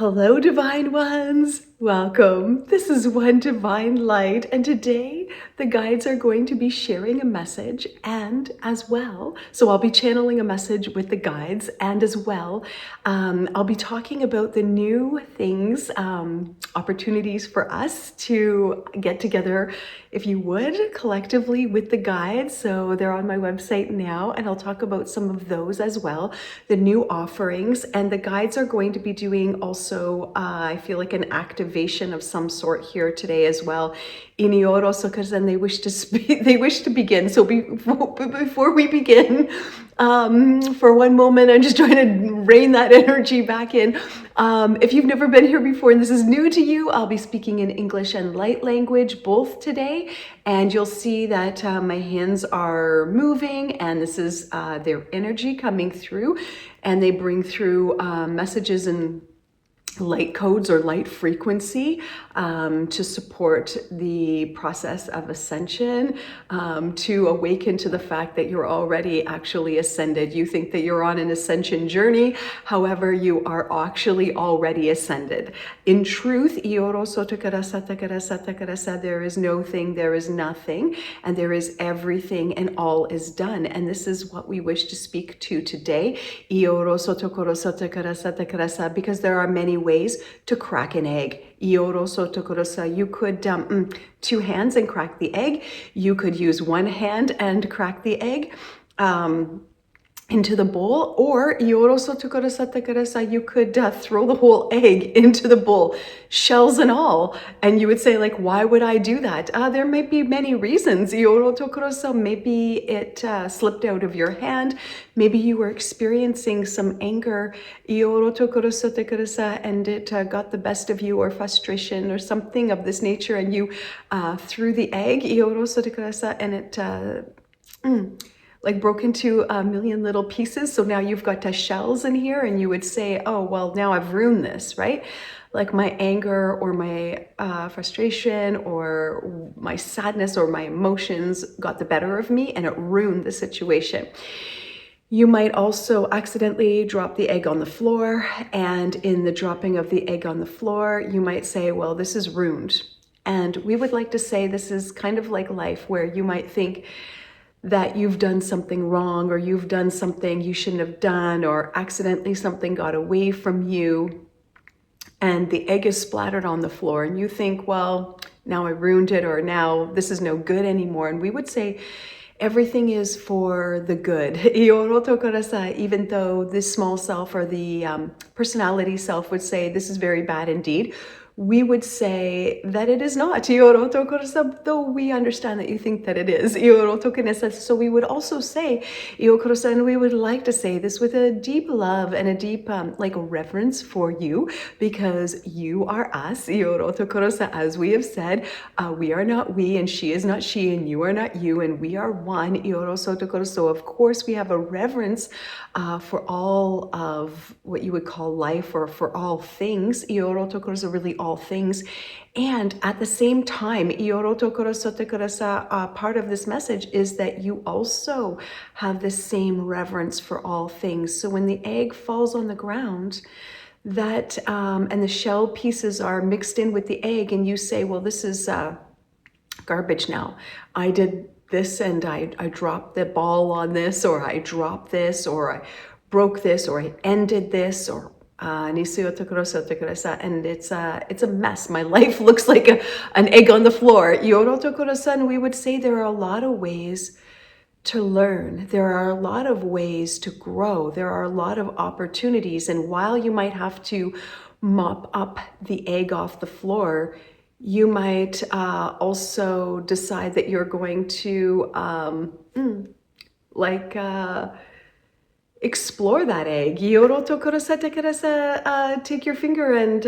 Hello, divine ones. Welcome. This is One Divine Light, and today the guides are going to be sharing a message and as well. So I'll be channeling a message with the guides, and as well, I'll be talking about the new things, opportunities for us to get together, if you would, collectively with the guides. So they're on my website now, and I'll talk about some of those as well, the new offerings, and the guides are going to be doing also, I feel like an activation of some sort here today as well. Because then they wish to speak, they wish to begin. So before we begin, for one moment, I'm just trying to rein that energy back in. If you've never been here before and this is new to you, I'll be speaking in English and light language both today, and you'll see that my hands are moving, and this is their energy coming through, and they bring through messages and light codes or light frequency to support the process of ascension, to awaken to the fact that you're already actually ascended. You think that you're on an ascension journey, however, you are actually already ascended. In truth, there is no thing, there is nothing, and there is everything, and all is done. And this is what we wish to speak to today, because there are many ways to crack an egg. You could two hands and crack the egg. You could use one hand and crack the egg into the bowl, or you could throw the whole egg into the bowl, shells and all. And you would say, like, why would I do that? There might be many reasons. Maybe it slipped out of your hand. Maybe you were experiencing some anger, and it got the best of you, or frustration, or something of this nature, and you threw the egg, and it like broke into a million little pieces. So now you've got shells in here, and you would say, oh, well, now I've ruined this, right? Like my anger or my frustration or my sadness or my emotions got the better of me, and it ruined the situation. You might also accidentally drop the egg on the floor, and in the dropping of the egg on the floor, you might say, well, this is ruined. And we would like to say this is kind of like life, where you might think that you've done something wrong, or you've done something you shouldn't have done, or accidentally something got away from you, and the egg is splattered on the floor, and you think, well, now I ruined it, or now this is no good anymore. And we would say everything is for the good. Even though this small self, or the personality self, would say this is very bad indeed, we would say that it is not, though we understand that you think that it is. So we would also say, and we would like to say this with a deep love and a deep like reverence for you, because you are us, as we have said, we are not we, and she is not she, and you are not you, and we are one. So of course we have a reverence for all of what you would call life, or for all things, really all things. And at the same time, part of this message is that you also have the same reverence for all things. So when the egg falls on the ground, that and the shell pieces are mixed in with the egg, and you say, well, this is garbage now. I did this, and I dropped the ball on this, or I dropped this, or I broke this, or I ended this, or and it's a mess. My life looks like an egg on the floor. And we would say there are a lot of ways to learn. There are a lot of ways to grow. There are a lot of opportunities. And while you might have to mop up the egg off the floor, you might also decide that you're going to explore that egg. Take your finger and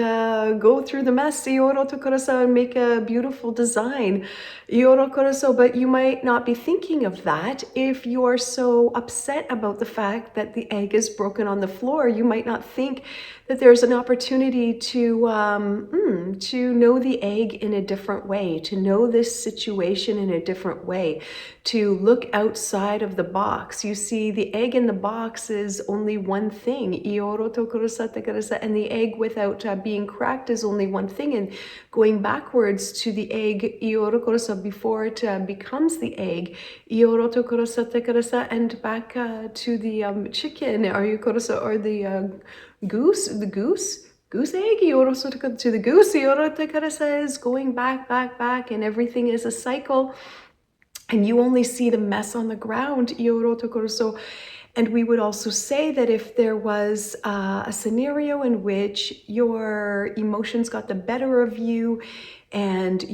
go through the mess, and make a beautiful design. But you might not be thinking of that if you're so upset about the fact that the egg is broken on the floor. You might not think that there's an opportunity to know the egg in a different way, to know this situation in a different way, to look outside of the box. You see, the egg in the box is only one thing, and the egg without being cracked is only one thing. And going backwards to the egg before it becomes the egg, and back to the chicken, or the goose egg, to the goose, is going back, and everything is a cycle. And you only see the mess on the ground. And we would also say that if there was a scenario in which your emotions got the better of you, and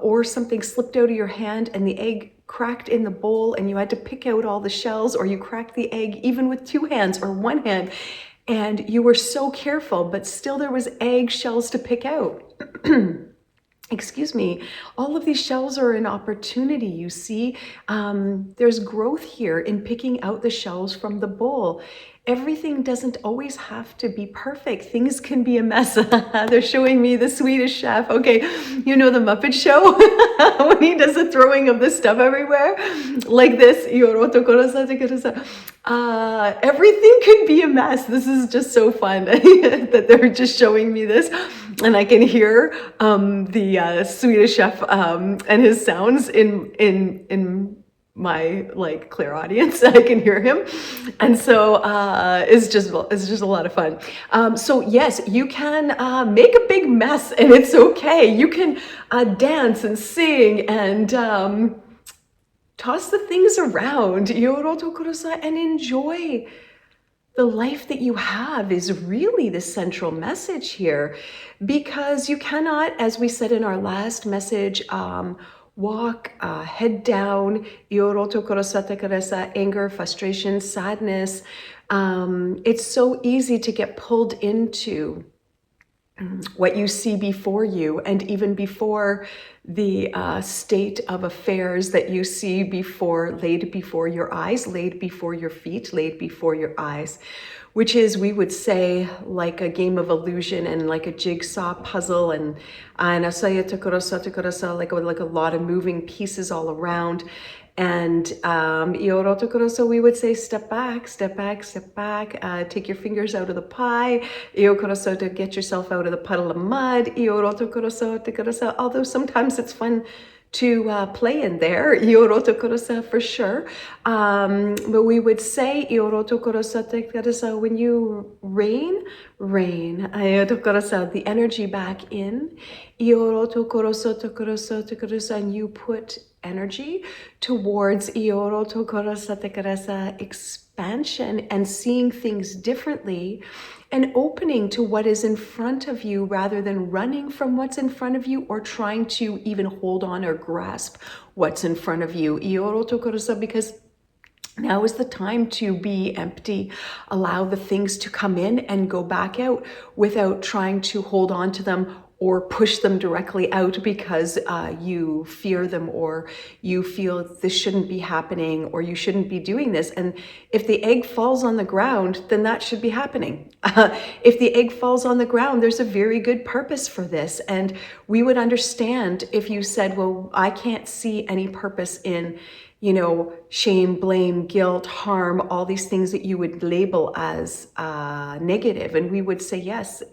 or something slipped out of your hand and the egg cracked in the bowl and you had to pick out all the shells, or you cracked the egg even with 2 hands or 1 hand, and you were so careful, but still there was egg shells to pick out. Excuse me, all of these shells are an opportunity, you see. There's growth here in picking out the shells from the bowl. Everything doesn't always have to be perfect. Things can be a mess. They're showing me the Swedish chef. Okay, you know the Muppet Show? When he does the throwing of the stuff everywhere? Like this. Everything could be a mess. This is just so fun that they're just showing me this. And I can hear the Swedish chef and his sounds in my clairaudience. I can hear him, and so it's just a lot of fun. So yes, you can make a big mess, and it's okay. You can dance and sing and toss the things around, and enjoy the life that you have is really the central message here, because you cannot, as we said in our last message, walk head down, anger, frustration, sadness. It's so easy to get pulled into what you see before you, and even before the state of affairs that you see laid before your eyes, laid before your feet, laid before your eyes, which is, we would say, like a game of illusion and like a jigsaw puzzle, and like a lot of moving pieces all around. And so we would say, step back, step back, step back, take your fingers out of the pie, to get yourself out of the puddle of mud, although sometimes it's fun to play in there, for sure. But we would say, when you rain the energy back in, and you put energy towards expansion and seeing things differently, and opening to what is in front of you rather than running from what's in front of you or trying to even hold on or grasp what's in front of you. Because now is the time to be empty. Allow the things to come in and go back out without trying to hold on to them or push them directly out because you fear them, or you feel this shouldn't be happening, or you shouldn't be doing this. And if the egg falls on the ground, then that should be happening. If the egg falls on the ground, there's a very good purpose for this. And we would understand if you said, well, I can't see any purpose in, shame, blame, guilt, harm, all these things that you would label as negative. And we would say, yes,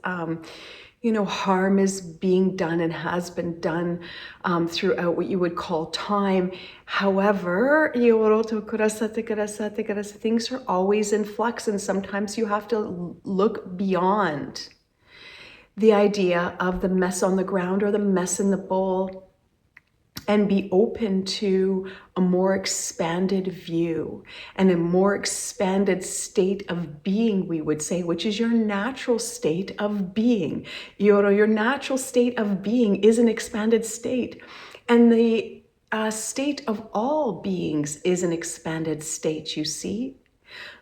harm is being done and has been done throughout what you would call time. However, things are always in flux, and sometimes you have to look beyond the idea of the mess on the ground or the mess in the bowl, and be open to a more expanded view and a more expanded state of being, we would say, which is your natural state of being. Your natural state of being is an expanded state. And the state of all beings is an expanded state, you see.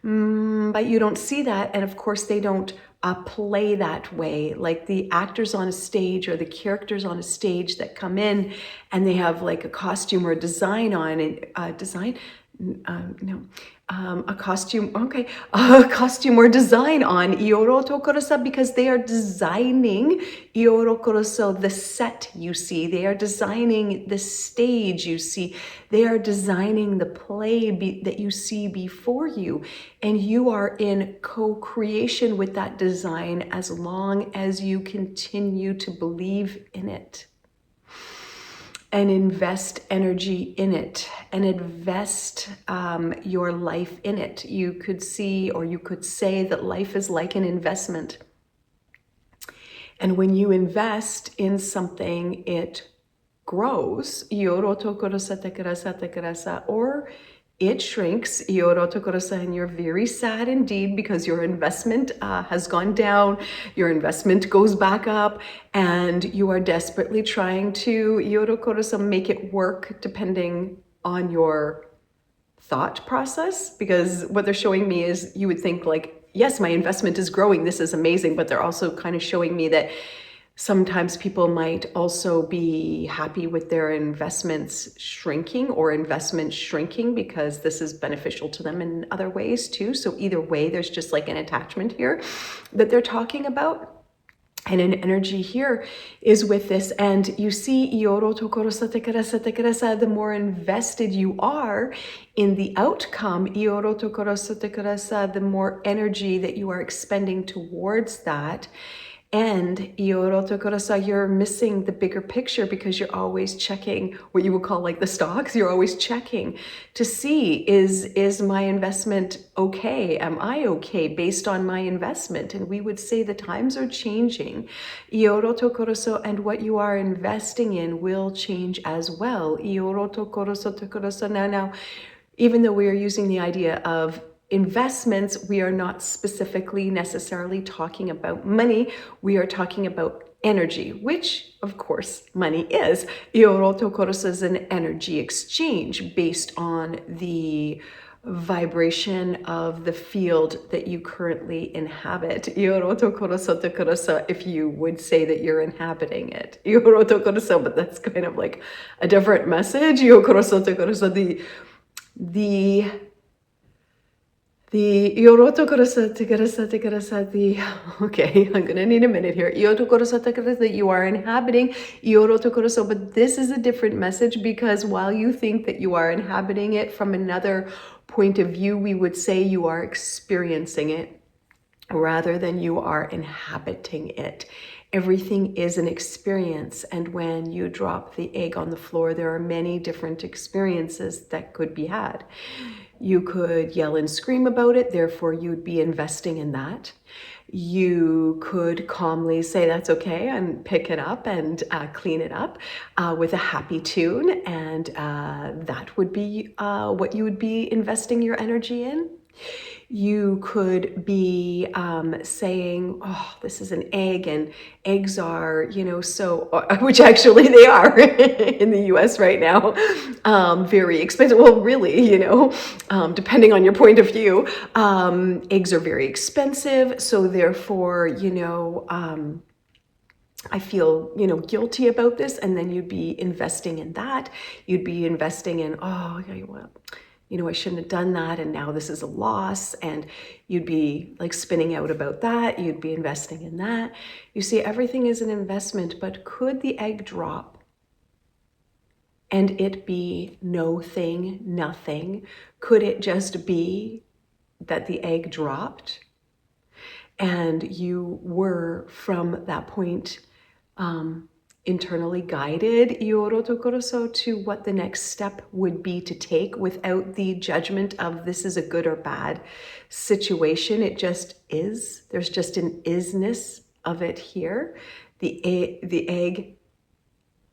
But you don't see that, and of course they don't play that way. Like the actors on a stage or the characters on a stage that come in and they have like a costume or a design on, and no, a costume, okay, a costume or design on Ioroto Korosa, because they are designing Ioro Koroso, the set you see. They are designing the stage you see. They are designing the play that you see before you. And you are in co-creation with that design as long as you continue to believe in it and invest energy in it and invest your life in it. You could see, or you could say, that life is like an investment. And when you invest in something, it grows, or it shrinks, and you're very sad indeed because your investment has gone down, your investment goes back up, and you are desperately trying to make it work depending on your thought process, because what they're showing me is, you would think like, yes, my investment is growing, this is amazing, but they're also kind of showing me that sometimes people might also be happy with their investments shrinking, or investment shrinking, because this is beneficial to them in other ways too. So either way, there's just like an attachment here that they're talking about. And an energy here is with this. And you see, the more invested you are in the outcome, the more energy that you are expending towards that. And you're missing the bigger picture, because you're always checking what you would call like the stocks. You're always checking to see, is my investment okay? Am I okay based on my investment? And we would say the times are changing. And what you are investing in will change as well. Now, even though we are using the idea of investments, we are not specifically necessarily talking about money. We are talking about energy, which of course money is. Ioroto is an energy exchange based on the vibration of the field that you currently inhabit. If you would say that you're inhabiting it. But that's kind of like a different message. Okay, I'm gonna need a minute here. That you are inhabiting, but this is a different message, because while you think that you are inhabiting it from another point of view, we would say you are experiencing it rather than you are inhabiting it. Everything is an experience, and when you drop the egg on the floor, there are many different experiences that could be had. You could yell and scream about it, therefore you'd be investing in that. You could calmly say that's okay and pick it up and clean it up with a happy tune, and that would be what you would be investing your energy in. You could be saying, oh, this is an egg, and eggs are, so, which actually they are in the US right now, very expensive. Well, really, depending on your point of view, eggs are very expensive. So therefore, I feel, guilty about this. And then you'd be investing in that. You'd be investing in, oh, well, I shouldn't have done that, and now this is a loss, and you'd be like spinning out about that. You'd be investing in that. You see, everything is an investment, but could the egg drop and it be no thing, nothing? Could it just be that the egg dropped and you were from that point internally guided to what the next step would be to take, without the judgment of this is a good or bad situation? It just is. There's just an isness of it here. The egg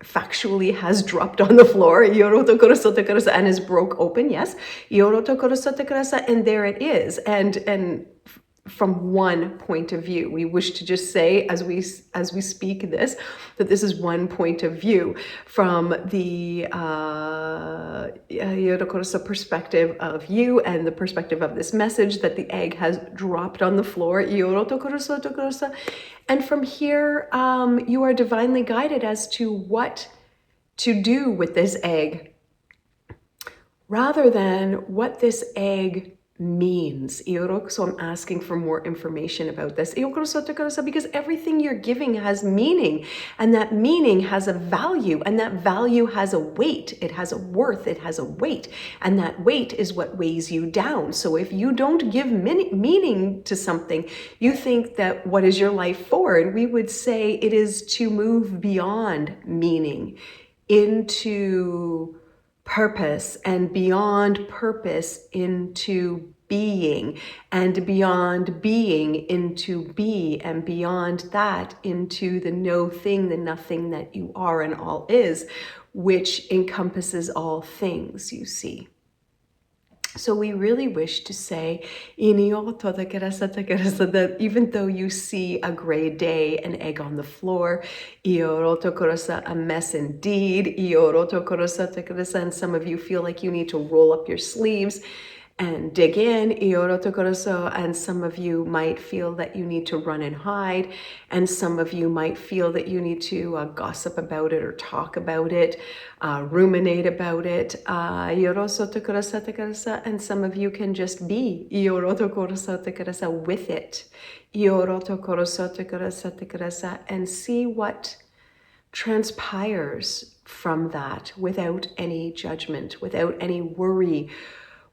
factually has dropped on the floor and is broke open. Yes, and there it is. And from one point of view, we wish to just say, as we speak this, that this is one point of view from the perspective of you, and the perspective of this message, that the egg has dropped on the floor. And from here, you are divinely guided as to what to do with this egg. rather than what this egg means. So I'm asking for more information about this. Because everything you're giving has meaning, and that meaning has a value, and that value has a weight. It has a worth, it has a weight, and that weight is what weighs you down. So if you don't give meaning to something, you think that what is your life for? And we would say it is to move beyond meaning into purpose, and beyond purpose into being, and beyond being into be, and beyond that into the no thing, the nothing that you are and all is, which encompasses all things, you see. So we really wish to say, that even though you see a gray day, an egg on the floor, a mess indeed, and some of you feel like you need to roll up your sleeves and dig in, and some of you might feel that you need to run and hide, and some of you might feel that you need to gossip about it or talk about it, ruminate about it, and some of you can just be with it, and see what transpires from that without any judgment, without any worry,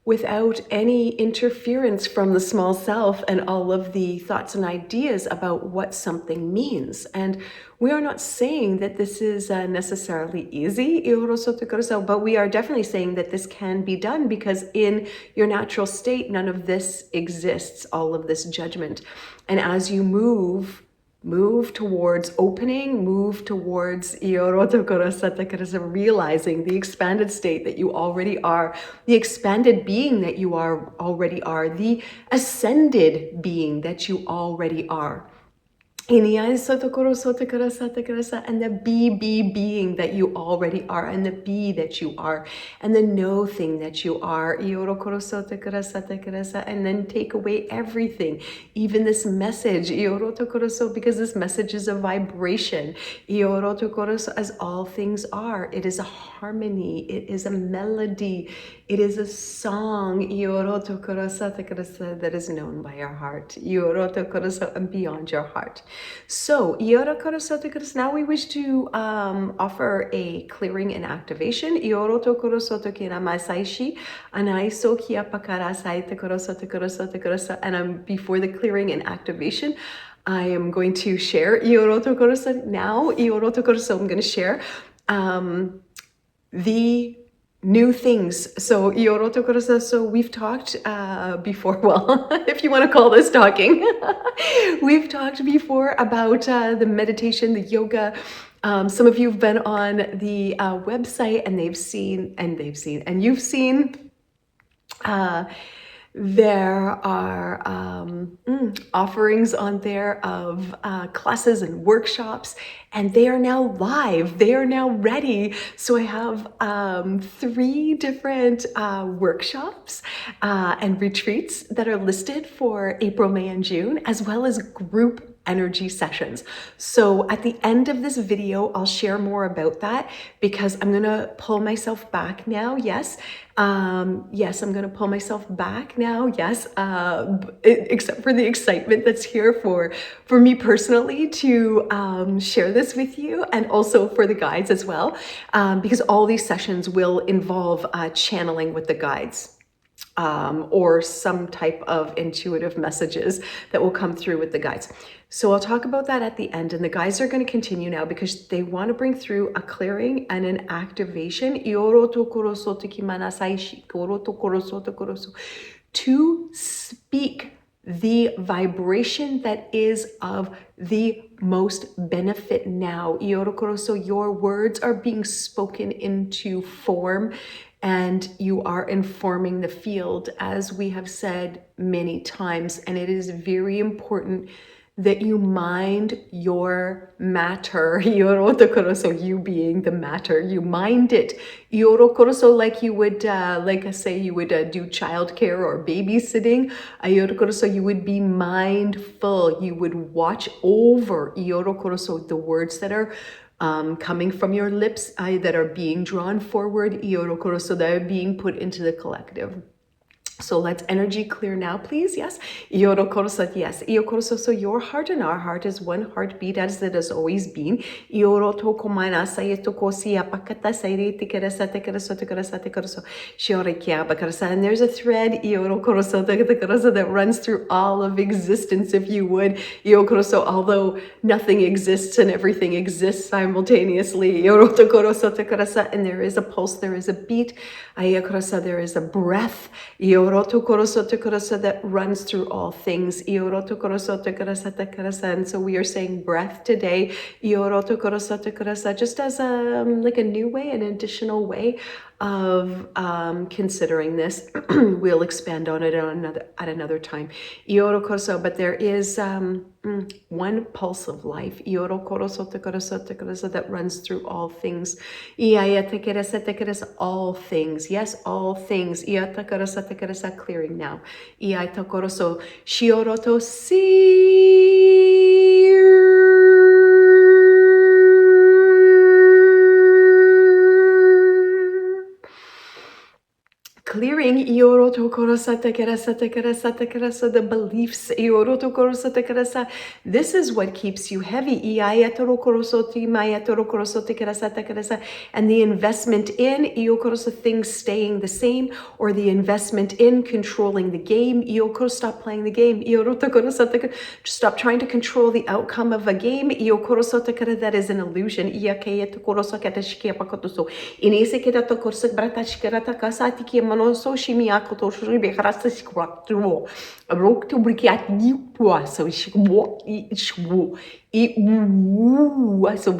without any interference from the small self and all of the thoughts and ideas about what something means. And we are not saying that this is necessarily easy, but we are definitely saying that this can be done, because in your natural state, none of this exists, all of this judgment. And as you move towards opening, move towards realizing the expanded state that you already are, the expanded being that you already are, the ascended being that you already are. And the be being that you already are, and the be that you are, and the no thing that you are, and then take away everything, even this message, because this message is a vibration, as all things are. It is a harmony, it is a melody, it is a song that is known by your heart, and beyond your heart. So, now we wish to offer a clearing and activation. And before the clearing and activation, I am going to share now. I'm going to share the new things. So, so we've talked before, well, if you want to call this talking, we've talked before about the meditation, the yoga. Some of you have been on the website, and you've seen, there are offerings on there of classes and workshops, and they are now live. They are now ready. So I have 3 different workshops and retreats that are listed for April, May, and June, as well as group energy sessions. So at the end of this video, I'll share more about that, because I'm going to pull myself back now. Yes. Yes, I'm going to pull myself back now. Yes. Except for the excitement that's here for me personally to share this with you, and also for the guides as well, because all these sessions will involve channeling with the guides. Or some type of intuitive messages that will come through with the guides. So I'll talk about that at the end, and the guides are going to continue now because they want to bring through a clearing and an activation to speak the vibration that is of the most benefit now. So your words are being spoken into form, and you are informing the field, as we have said many times. And it is very important that you mind your matter. So you being the matter, you mind it. Like you would, like I say, you would do childcare or babysitting. So you would be mindful. You would watch over the words that are coming from your lips that are being drawn forward, Iorokoroso, that are being put into the collective. So let's energy clear now, please. Yes. Iorokorosa, yes. Iokoroso, so your heart and our heart is one heartbeat as it has always been. Iorotokomana sayetokosia pakata sairetikerasa tekerasa tekerasa tekerasa shiorekia bakarasa. And there's a thread, Iorokoroso, that runs through all of existence, if you would. Iokoroso, although nothing exists and everything exists simultaneously. Iorotokoroso tekerasa, and there is a pulse, there is a beat. Ayakorasa, there is a breath. That runs through all things. And so we are saying breath today, just as like a new way, an additional way of considering this. We'll expand on it at another time. But there is one pulse of life that runs through all things. All things. Yes, all things. Clearing now. Shioroto clearing the beliefs. This is what keeps you heavy. And the investment in things staying the same, or the investment in controlling the game. Stop playing the game. Stop trying to control the outcome of a game. That is an illusion. So shimiakoto shribe harastas kwatro rock to brikat you so shwo it so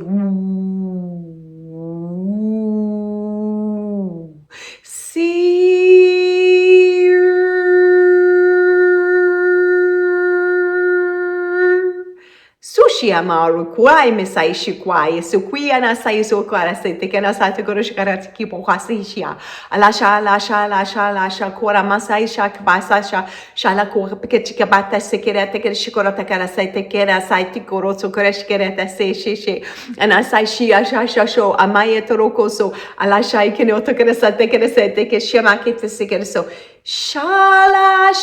see Sushi amaru kwai mesai shikwai so kuiana sai so kwara se te kana sa te goro shikara ki po kwasi shia alasha kora masai sha kbasa shala ko pekechika bata sekera te kera shikora te kara sai te kera sai te goro so kora shikera te se she anasai shia sha sho amaya toroko so alasha ikene otokera sa te kera se te ke shima ke te sekera so shala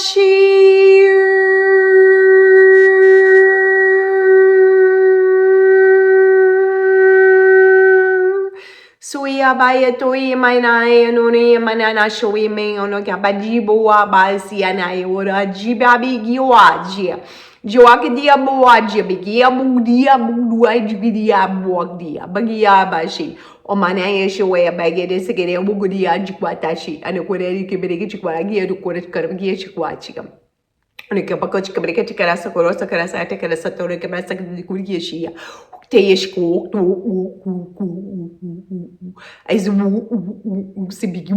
Suya baya toi manai anoni manana showi me ono kabajibo wa basia na ora jibabi giwaji joakia boaji bigia budia budua jigia boadia bagia bashi o manai showe bagede segere bugudia jikwatashi anakoreri kibere chikwagia dukore kargia chikwachika Nika pakochi kabrika chikarasa korosa karasa ate karasa tore kabrasa kuriyeshia. Teyeshko as sibigi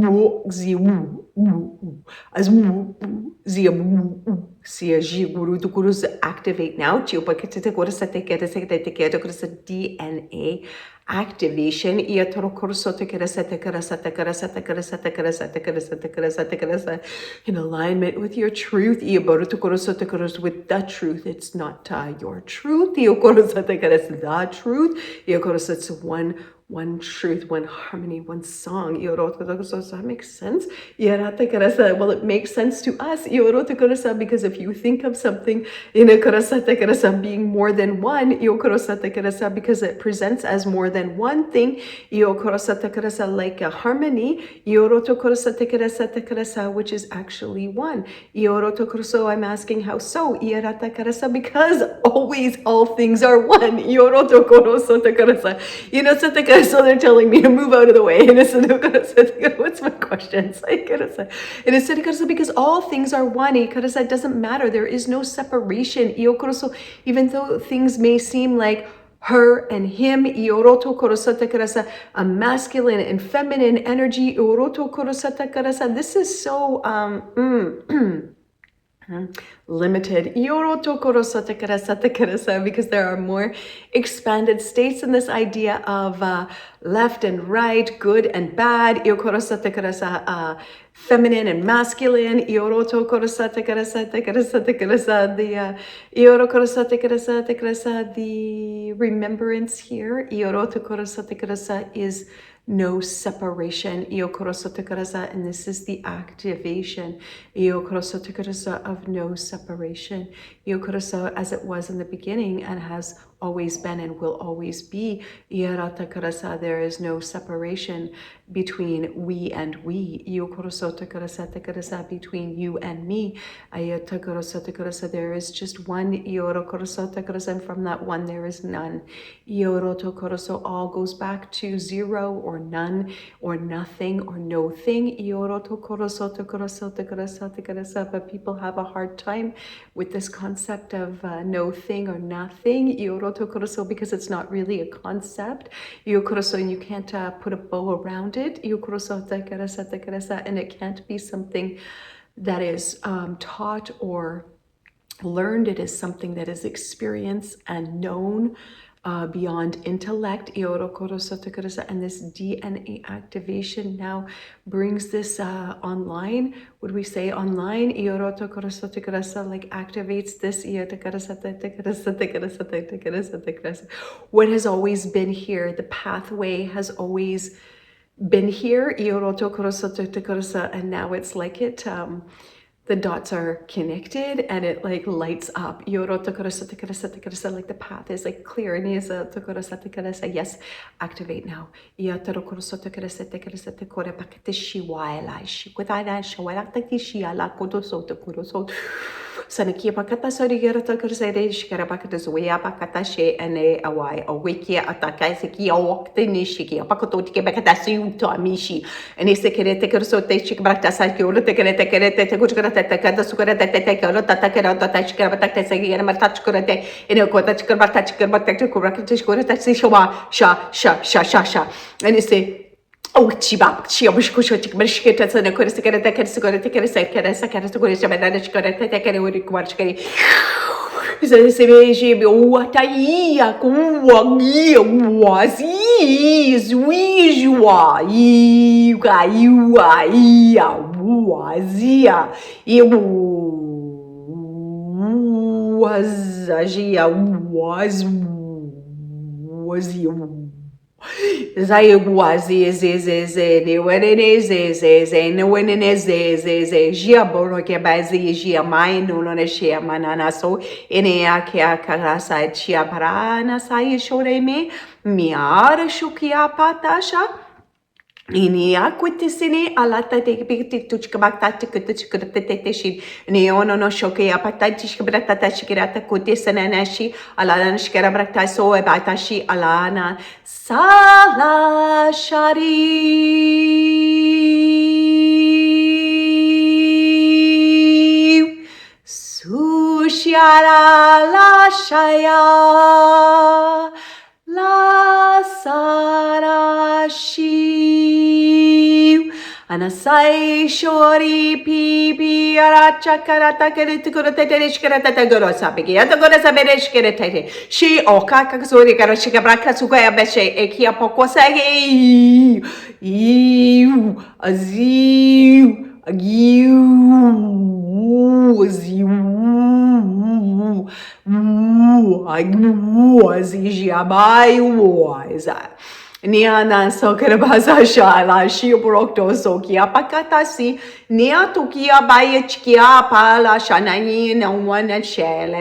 guru to kurus activate now. Chiopakete korasa teketa seketa korasa DNA activation. In alignment with your truth. With the truth. It's not your truth. The truth. It's one truth, one harmony, one song. Does that make sense? Well, it makes sense to us. Because if you think of something being more than one, because it presents as more than one thing, like a harmony, which is actually one. I'm asking how so? Because always all things are one. So they're telling me to move out of the way. And what's my question? Because all things are one. It doesn't matter. There is no separation. Even though things may seem like her and him, a masculine and feminine energy. This is so limited, because there are more expanded states in this idea of left and right, good and bad, feminine and masculine, the remembrance here is no separation, and this is the activation of no separation, as it was in the beginning and has always been and will always be. There is no separation between we and we, between you and me. There is just one, and from that one there is none. All goes back to zero or none or nothing or no thing. But people have a hard time with this concept of no thing or nothing, because it's not really a concept. And you can't put a bow around it. And it can't be something that is taught or learned. It is something that is experienced and known beyond intellect. And this DNA activation now brings this online. Would we say online? Like activates this. What has always been here, the pathway has always been here, and now it's like it the dots are connected and it like lights up. Like the path is like clear. And yes, activate now. Sanakia pakata sorigera takarse shikara pakata zoya pakata she ane awai awakia ataka seki awakte nishiki apakototi ke pakata siuto amishi and isekere tekerso te shikbrakta sakyo te takata sukara te tatakera tatachkara patakta segera martachkurate in a kotachkar sha and you say oh, chibab, chiabushkusho, chickmashketa, and a corsica, take a second, what was you. Zai wazi ze ne wenene ze ne wenene ze jia boro ke bazi jia mai no ne shia manana so ene akia karasa chia parana sai shore me miar shukia patasha ini akutisini alata te piti tuchkabakta tikutchkurate shin neono no shoke apatati shkabrata shikirata kutisana nashi alana shkarabrakta so abatashi alana sala shari sushiara la shaya la sarashi anasai shori pipi aracha karata keritukurate terishkarata gorosa begiata gorosa bereshkerete she oka kakzori karashika braka sugaya beshe ekia pokosage iu aziu agiu aziu Niana Sokarabaza Shala, Shibrokto Sokia Pakatasi, Nia Tukia Bayachkia Pala Shanani, no one and shell,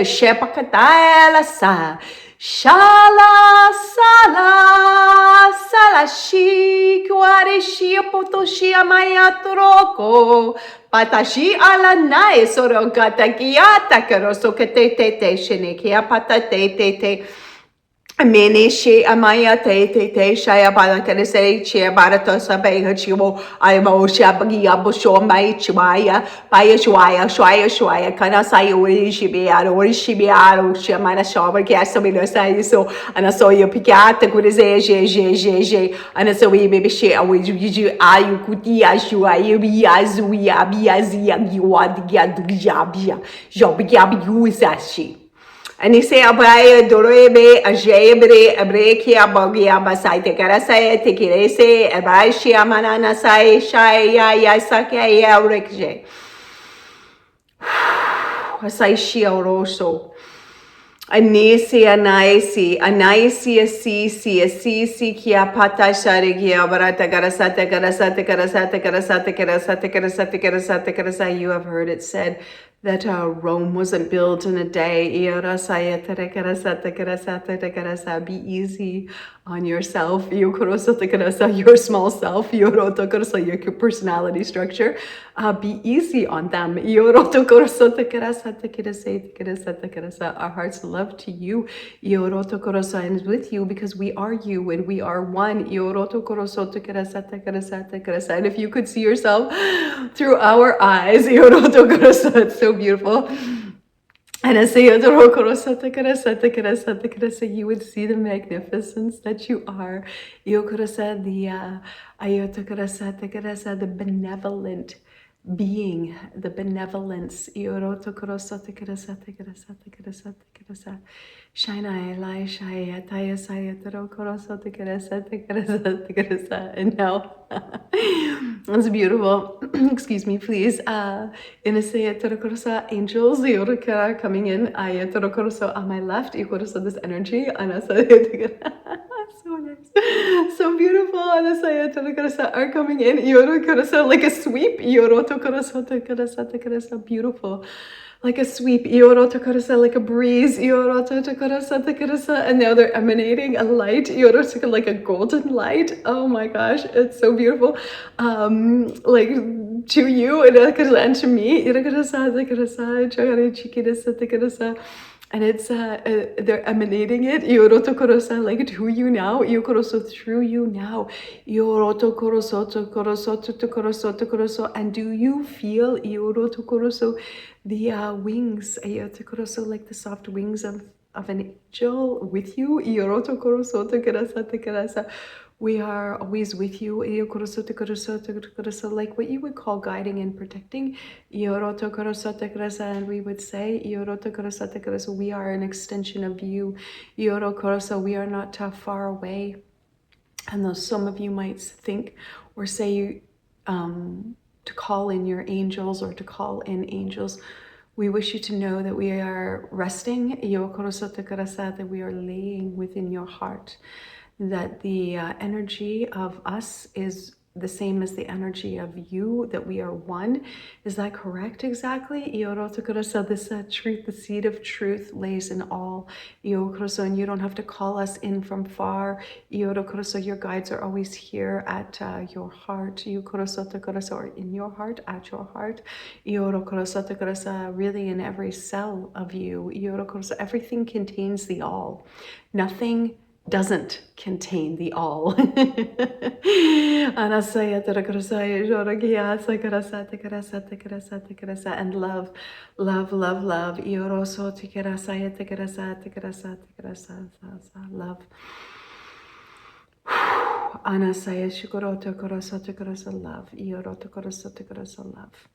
Shepakatala Sa. Shala sala shi kwarishi potoshi amaya troko patashi ala nae soro katakiata karoso kete te shenekia patate te Mene she amaya te shaya bala kare say che barato sabe hachiwo I mo shabagi abo show mai chwaya baya shwaya kana sai ori shibi aro shamana shabar gas so no sai so ana so yo pikata kure je ana so we baby she awi you ayu kuti ashu ayu bi azu ya bi azi ya giwa dia duja bia job ya you is ashi Anise abaye dorebe ajebre abreki abogi abasai te karasai te kirese abashi amanana sai shai ya sake ya rekje. Asai shi oroso. Anisi anaisi asisi kia pata shari kia barata karasate karasate karasate karasate karasate karasate karasate karasate. You have heard it said that Rome wasn't built in a day. Be easy on yourself. Your small self. Your personality structure. Be easy on them. Our hearts love to you. And with you because we are you and we are one. And if you could see yourself through our eyes, it's so beautiful. And I say, you would see the magnificence that you are. The benevolent being, the benevolence. And now, that's beautiful. Excuse me, please. Angels are coming in. On my left, this energy. So nice. So beautiful. Are coming in. Like a sweep. Beautiful. Like a sweep, like a breeze, and now they're emanating a light, like a golden light. Oh my gosh, it's so beautiful. Like to you and to me, and it's they're emanating it like to you now, through you now, and do you feel the wings, like the soft wings of an angel with you? We are always with you, like what you would call guiding and protecting. And we would say, we are an extension of you. We are not far away. And though some of you might think or say to call in your angels or to call in angels, we wish you to know that we are resting, that we are laying within your heart, that the energy of us is the same as the energy of you, that we are one. Is that correct exactly? This truth, the seed of truth lays in all. And you don't have to call us in from far. Your guides are always here at your heart. Or in your heart, at your heart. Really in every cell of you. Everything contains the all. Nothing doesn't contain the all. And love. Love. Anasaya shukoroto korosoto koroso love. Ioroto korosoto koroso love.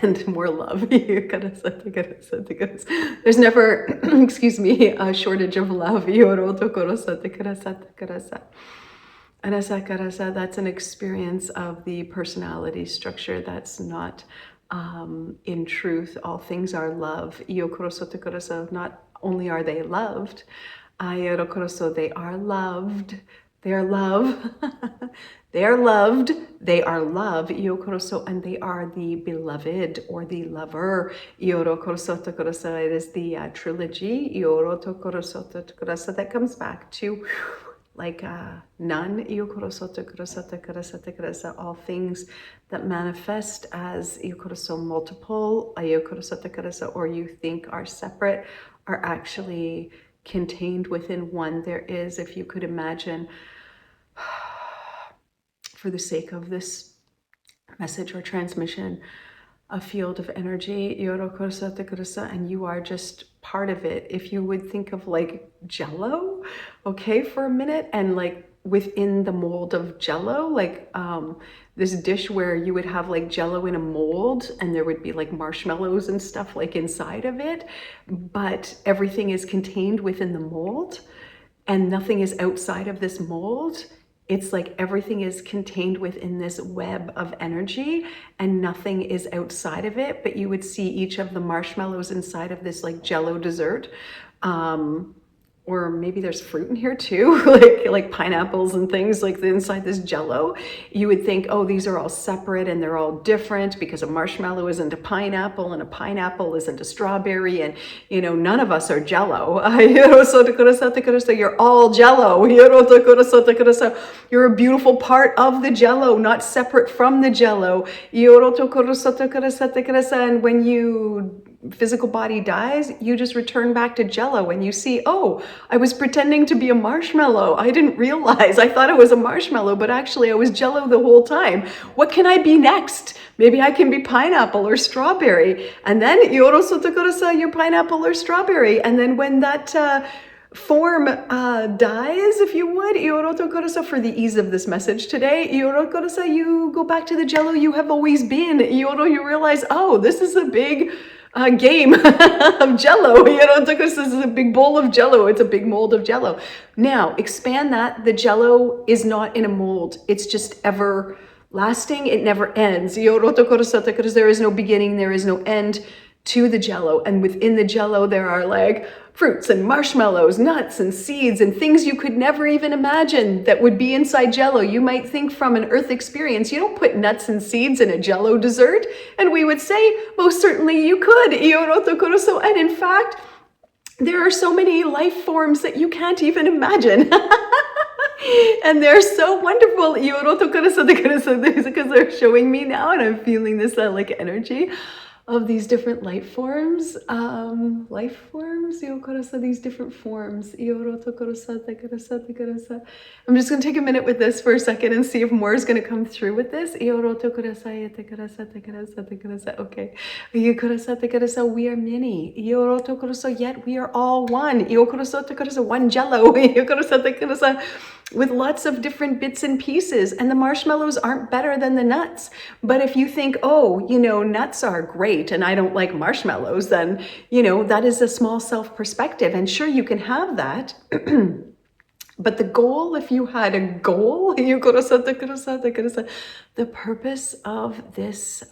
And more love. There's never, excuse me, a shortage of love. That's an experience of the personality structure that's not in truth. All things are love. Not only are they loved, they are loved. They are love. They are loved. They are love. And they are the beloved or the lover. It is the trilogy that comes back to like none. All things that manifest as multiple or you think are separate are actually contained within one. There is, if you could imagine, for the sake of this message or transmission, a field of energy, and you are just part of it. If you would think of like Jello, okay, for a minute, and like within the mold of Jello, like this dish where you would have like Jello in a mold and there would be like marshmallows and stuff like inside of it, but everything is contained within the mold and nothing is outside of this mold. It's like everything is contained within this web of energy and nothing is outside of it, but you would see each of the marshmallows inside of this like Jello dessert. Or maybe there's fruit in here too, like pineapples and things like inside this Jello. You would think, oh, these are all separate and they're all different because a marshmallow isn't a pineapple and a pineapple isn't a strawberry, and none of us are Jello. So you're all Jello. You're a beautiful part of the Jello, not separate from the Jello. And when you physical body dies, you just return back to Jello and you see, oh, I was pretending to be a marshmallow. I didn't realize. I thought it was a marshmallow, but actually I was Jello the whole time. What can I be next? Maybe I can be pineapple or strawberry. And then you're pineapple or strawberry. And then when that form dies, if you would, for the ease of this message today, you go back to the Jello you have always been. You realize, oh, this is a big game of Jello. This is a big bowl of Jello. It's a big mold of Jello. Now expand that. The Jello is not in a mold. It's just everlasting. It never ends. Because there is no beginning. There is no end to the Jello. And within the Jello, there are like fruits and marshmallows, nuts and seeds and things you could never even imagine that would be inside Jello. You might think from an earth experience, you don't put nuts and seeds in a Jello dessert. And we would say, most certainly you could. And in fact, there are so many life forms that you can't even imagine. And they're so wonderful because they're showing me now and I'm feeling this like energy of these different life forms, these different forms. I'm just going to take a minute with this for a second and see if more is going to come through with this. Okay. We are many, yet we are all one. One Jello. With lots of different bits and pieces, and the marshmallows aren't better than the nuts. But if you think, oh, nuts are great and I don't like marshmallows, then, that is a small self-perspective. And sure, you can have that. But the goal, if you had a goal, the purpose of this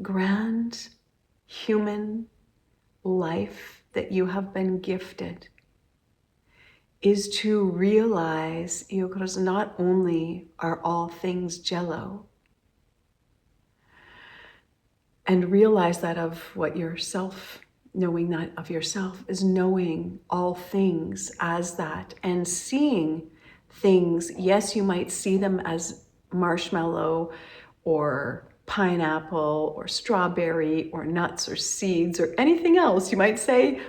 grand human life that you have been gifted is to realize, not only are all things Jello, and realize that of what yourself, knowing that of yourself is knowing all things as that, and seeing things, yes, you might see them as marshmallow or pineapple or strawberry or nuts or seeds or anything else. You might say,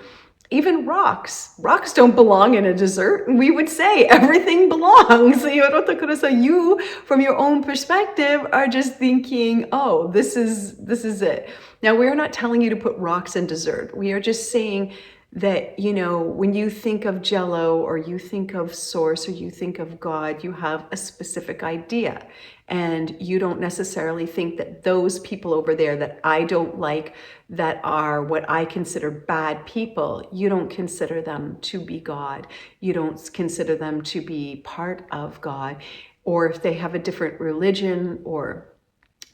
even rocks don't belong in a dessert. We would say everything belongs. So you, from your own perspective, are just thinking, oh, this is it. Now, we're not telling you to put rocks in dessert. We are just saying that, when you think of Jello or you think of Source or you think of God, you have a specific idea. And you don't necessarily think that those people over there that I don't like, that are what I consider bad people, you don't consider them to be God. You don't consider them to be part of God. Or if they have a different religion or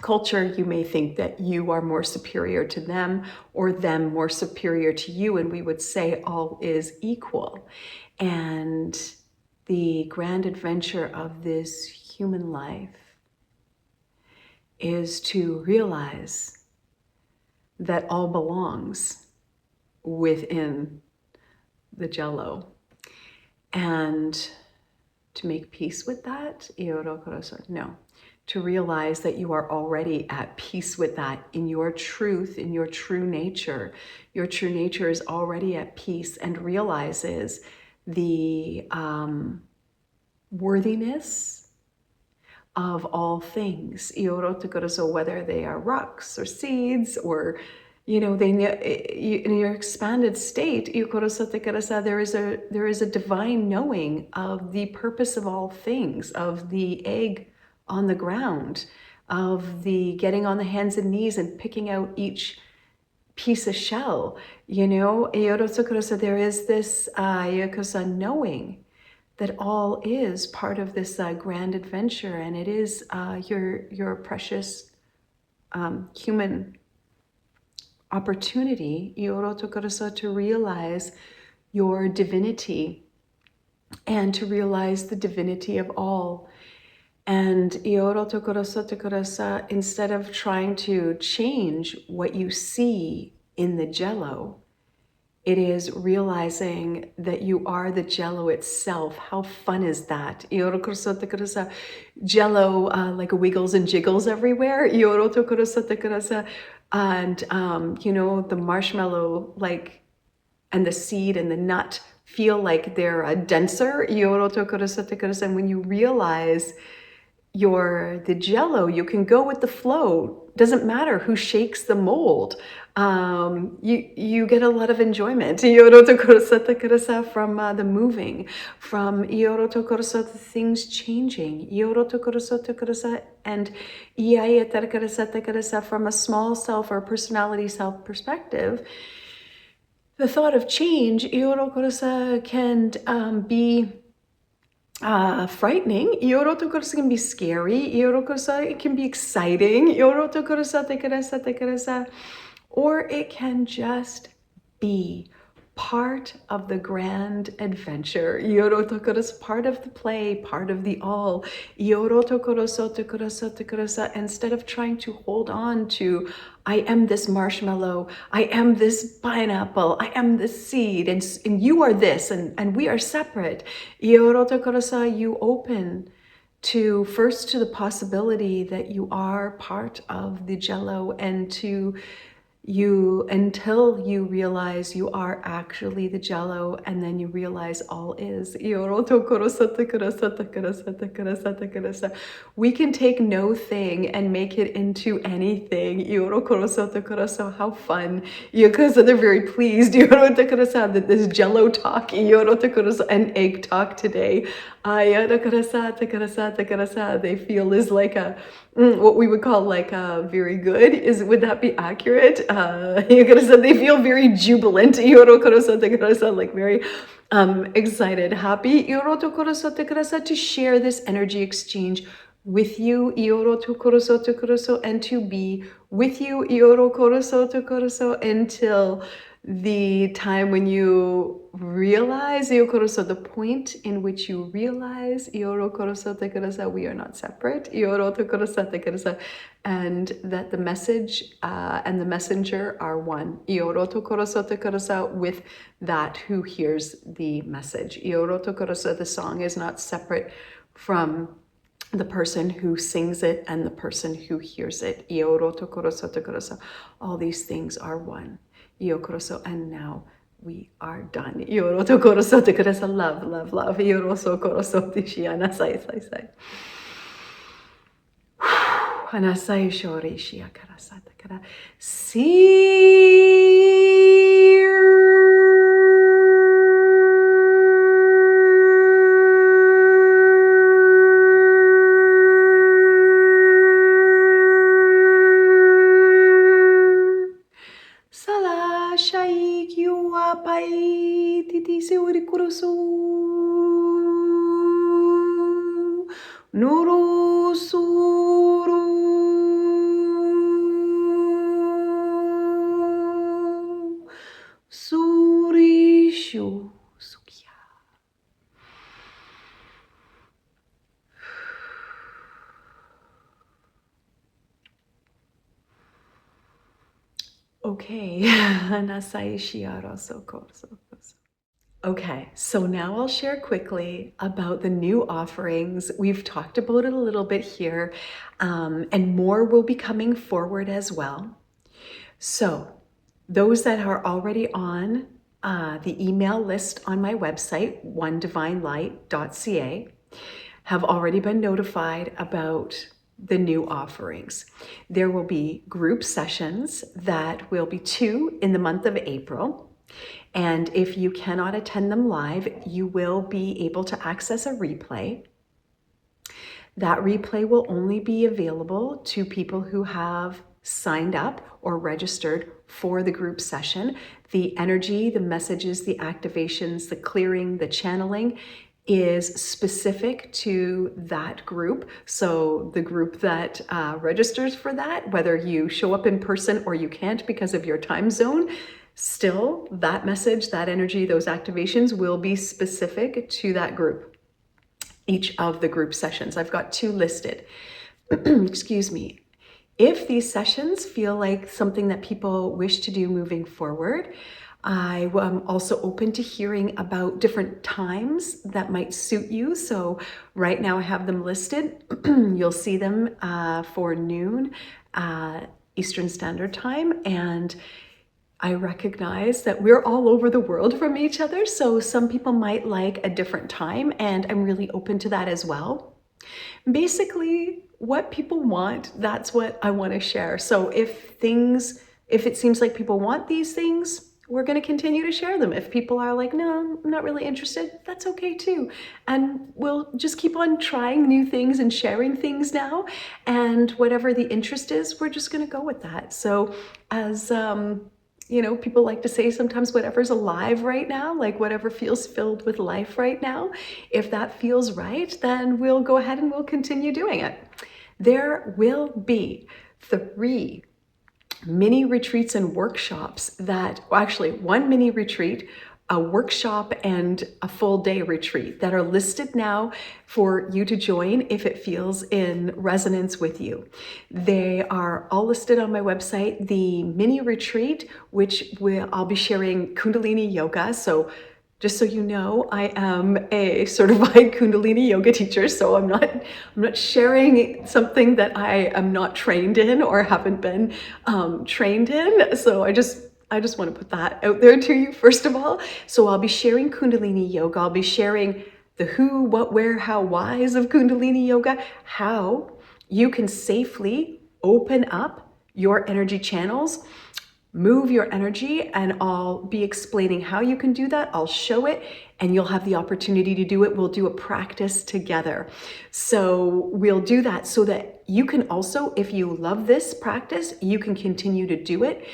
culture, you may think that you are more superior to them or them more superior to you. And we would say all is equal. And the grand adventure of this human life is to realize that all belongs within the Jello. And to make peace with that, no, to realize that you are already at peace with that in your truth, in your true nature. Your true nature is already at peace and realizes the worthiness of all things. So whether they are rocks or seeds or, in your expanded state, there is a divine knowing of the purpose of all things, of the egg on the ground, of the getting on the hands and knees and picking out each piece of shell. There is this knowing that all is part of this grand adventure, and it is your precious human opportunity, to realize your divinity and to realize the divinity of all. And instead of trying to change what you see in the jello, it is realizing that you are the jello itself. How fun is that? Jello like wiggles and jiggles everywhere. And the marshmallow and the seed and the nut feel like they're denser. And when you realize you're the jello, you can go with the flow. Doesn't matter who shakes the mold. You get a lot of enjoyment from the moving, from the things changing, and from a small self or personality self perspective. The thought of change can be frightening. It can be scary. It can be exciting. Or it can just be part of the grand adventure. Part of the play, part of the all. Instead of trying to hold on to, I am this marshmallow, I am this pineapple, I am this seed, and you are this, and we are separate. You open to the possibility that you are part of the jello, and until you realize you are actually the jello, and then you realize all is. We can take no thing and make it into anything. How fun. Because they're very pleased that this jello talk and egg talk today, they feel is like a what we would call like very good. Would that be accurate? They feel very jubilant, like very excited, happy, to share this energy exchange with you, and to be with you, until the time when you realize, the point in which you realize, we are not separate, and that the message and the messenger are one, with that who hears the message. The song is not separate from the person who sings it and the person who hears it. All these things are one. And now we are done. Love, love, love. Anasai shori shia karasata kara. Sala shaik you apai titi seuri kurusu. Nuru suru. Surishu sukya. Okay, Nasai shiara so. Okay, so now I'll share quickly about the new offerings. We've talked about it a little bit here, and more will be coming forward as well. So those that are already on the email list on my website, onedivinelight.ca, have already been notified about the new offerings. There will be group sessions that will be 2 in the month of April. And if you cannot attend them live, you will be able to access a replay. That replay will only be available to people who have signed up or registered for the group session. The energy, the messages, the activations, the clearing, the channeling is specific to that group. So the group that registers for that, whether you show up in person or you can't because of your time zone, still that message, that energy, those activations will be specific to that group. Each of the group sessions. I've got 2 listed. Excuse me. If these sessions feel like something that people wish to do moving forward, I am also open to hearing about different times that might suit you. So right now I have them listed. You'll see them for noon Eastern Standard Time, and I recognize that we're all over the world from each other, so some people might like a different time, and I'm really open to that as well. Basically, what people want, that's what I want to share. So if it seems like people want these things, we're going to continue to share them. If people are like, no, I'm not really interested, that's okay too. And we'll just keep on trying new things and sharing things now. And whatever the interest is, we're just going to go with that. So as people like to say sometimes whatever's alive right now, like whatever feels filled with life right now, if that feels right, then we'll go ahead and we'll continue doing it. There will be 3 mini retreats and workshops actually 1 mini retreat, a workshop, and a full day retreat that are listed now for you to join if it feels in resonance with you. They are all listed on my website. The mini retreat, I'll be sharing Kundalini yoga. So just so you know, I am a certified Kundalini yoga teacher, so I'm not sharing something that I am not trained in or haven't been trained in. So I just want to put that out there to you first of all. So I'll be sharing Kundalini yoga. I'll be sharing the who, what, where, how, whys of Kundalini yoga, how you can safely open up your energy channels, move your energy, and I'll be explaining how you can do that. I'll show it and you'll have the opportunity to do it. We'll do a practice together. So we'll do that so that you can also, if you love this practice, you can continue to do it.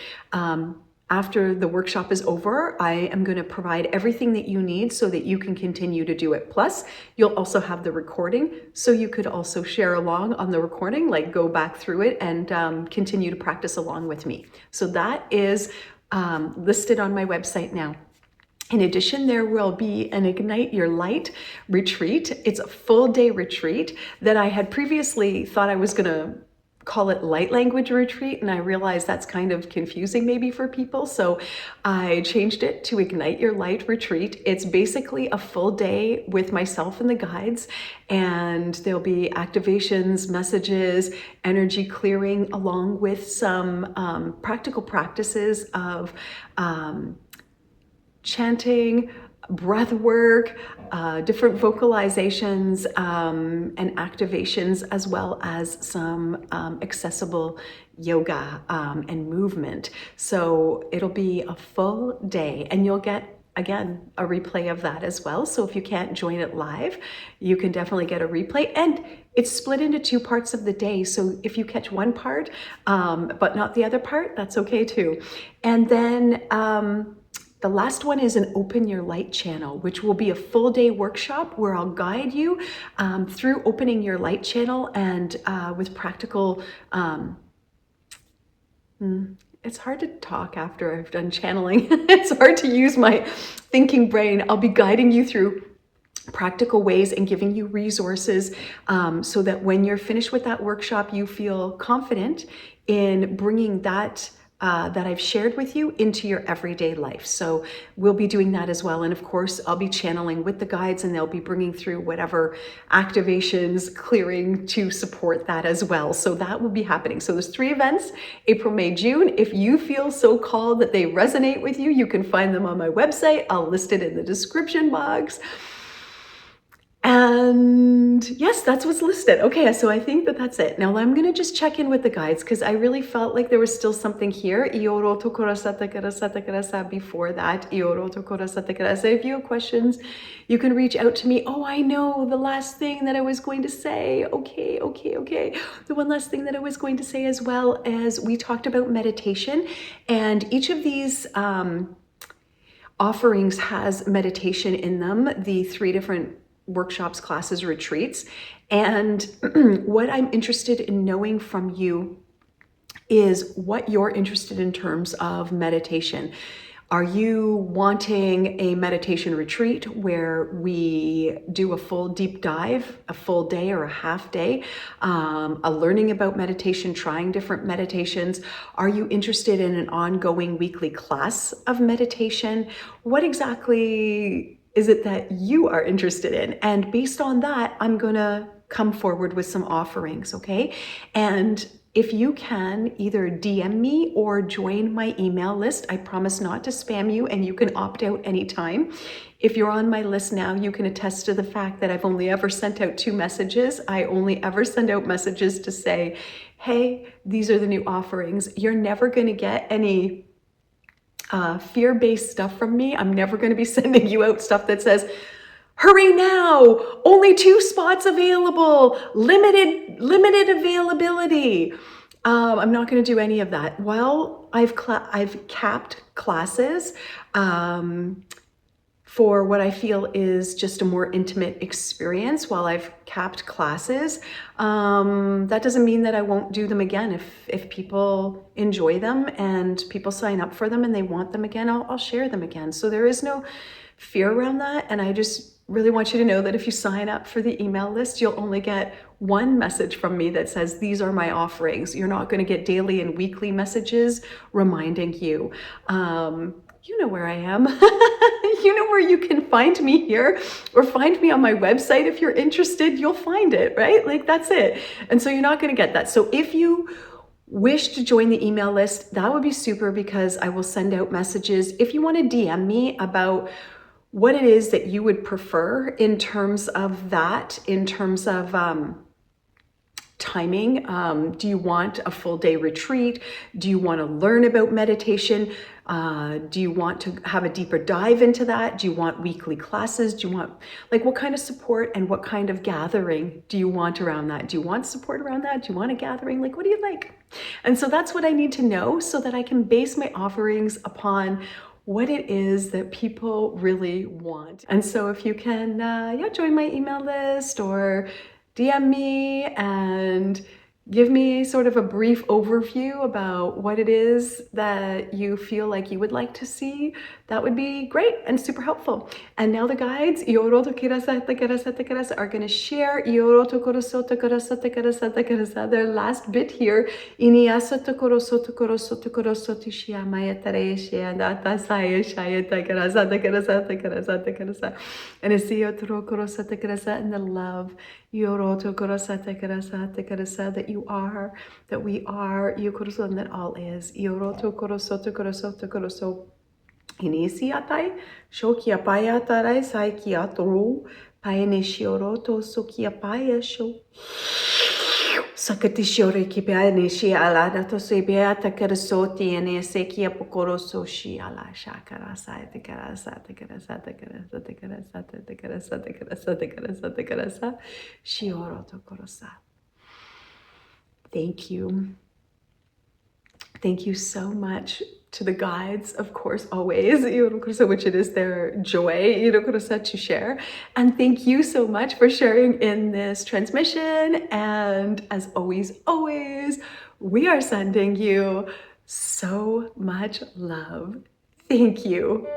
After the workshop is over, I am going to provide everything that you need so that you can continue to do it. Plus, you'll also have the recording, so you could also share along on the recording, like go back through it and continue to practice along with me. So that is listed on my website now. In addition, there will be an Ignite Your Light retreat. It's a full day retreat that I had previously thought I was going to call it light language retreat, and I realized that's kind of confusing maybe for people, so I changed it to Ignite Your Light retreat. It's basically a full day with myself and the guides, and there'll be activations, messages, energy clearing, along with some practical practices of chanting, breath work, different vocalizations and activations, as well as some accessible yoga and movement. So it'll be a full day, and you'll get, again, a replay of that as well. So if you can't join it live, you can definitely get a replay. And it's split into 2 parts of the day. So if you catch one part, but not the other part, that's okay too. And then the last one is an Open Your Light channel, which will be a full day workshop where I'll guide you through opening your light channel and with practical, it's hard to talk after I've done channeling. It's hard to use my thinking brain. I'll be guiding you through practical ways and giving you resources so that when you're finished with that workshop, you feel confident in bringing that that I've shared with you into your everyday life. So we'll be doing that as well. And of course, I'll be channeling with the guides, and they'll be bringing through whatever activations, clearing to support that as well. So that will be happening. So there's 3 events, April, May, June. If you feel so called that they resonate with you, you can find them on my website. I'll list it in the description box. And yes, that's what's listed. Okay, so I think that that's it. Now I'm going to just check in with the guides because I really felt like there was still something here. Before that, if you have questions, you can reach out to me. Oh, I know the last thing that I was going to say. Okay. The one last thing that I was going to say, as well as we talked about meditation, and each of these offerings has meditation in them, the 3 different workshops, classes, retreats. And what I'm interested in knowing from you is what you're interested in terms of meditation. Are you wanting a meditation retreat where we do a full deep dive, a full day or a half day, a learning about meditation, trying different meditations? Are you interested in an ongoing weekly class of meditation? What exactly is it that you are interested in? And based on that, I'm gonna come forward with some offerings, okay? And if you can either DM me or join my email list, I promise not to spam you, and you can opt out anytime. If you're on my list now, you can attest to the fact that I've only ever sent out 2 messages. I only ever send out messages to say, hey, these are the new offerings. You're never gonna get any fear-based stuff from me. I'm never going to be sending you out stuff that says, hurry now, only 2 spots available, limited availability. I'm not going to do any of that. While I've capped classes for what I feel is just a more intimate experience, while I've capped classes, that doesn't mean that I won't do them again. If people enjoy them and people sign up for them and they want them again, I'll share them again. So there is no fear around that. And I just really want you to know that if you sign up for the email list, you'll only get 1 message from me that says, these are my offerings. You're not going to get daily and weekly messages reminding you. You know where I am. You know where you can find me here, or find me on my website. If you're interested, you'll find it, right? Like, that's it. And so you're not going to get that. So if you wish to join the email list, that would be super, because I will send out messages. If you want to DM me about what it is that you would prefer in terms of that, in terms of timing. Do you want a full day retreat? Do you want to learn about meditation? Do you want to have a deeper dive into that? Do you want weekly classes? Do you want, like, what kind of support and what kind of gathering do you want around that? Do you want support around that? Do you want a gathering? Like, what do you like? And so that's what I need to know, so that I can base my offerings upon what it is that people really want. And so if you can join my email list or DM me and give me sort of a brief overview about what it is that you feel like you would like to see, that would be great and super helpful. And now the guides, are going to share their last bit here. And the love that you are, that we are, and that all is. Inisiatai, shokia paya tarai sai kia toru, paene shioroto sokia paya sho. Sakatishore ki paene shi alada to se beata karasoti ene sekia pokoro so shi ala shakara sai te karasa te karasa te karasa te karasa te karasa te karasa te karasa te karasa shioroto korosa. Thank you. Thank you so much to the guides, of course, always, which it is their joy to share. And thank you so much for sharing in this transmission. And as always, we are sending you so much love. Thank you.